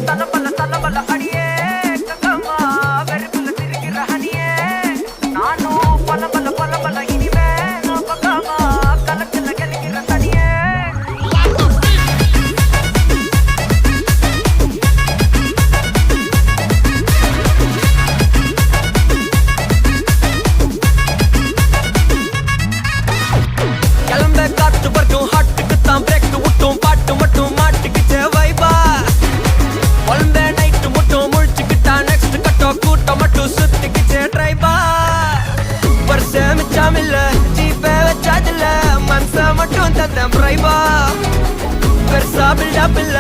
தலபல தலபல அடியே கங்கம்மா வெறுப்புல திரிகிற ஹனியே நானும் பலபல பலபல இனிமே நான் பக்காமா கலத்துல கலிக்கிற தனியே கிளம்ப காத்து வரட்டும் ஹாட்டுக்கு தான் பிரேக் விட்டும் பாட்டு மட்டும் மாட்டுக்குச்சே வைபா ஒன்பே நைட்டு மட்டும் முழிச்சுக்கிட்டா நெக்ஸ்ட் கட்டோ கூட்டம் மட்டும் சுத்திக்கிச்சே ட்ரைபா வருஷம் மிச்சம் இல்ல ஜீப்பே வச்சாதில்ல மனச மட்டும் தந்தேன் பிரைபா பெருசா பில்டப் இல்ல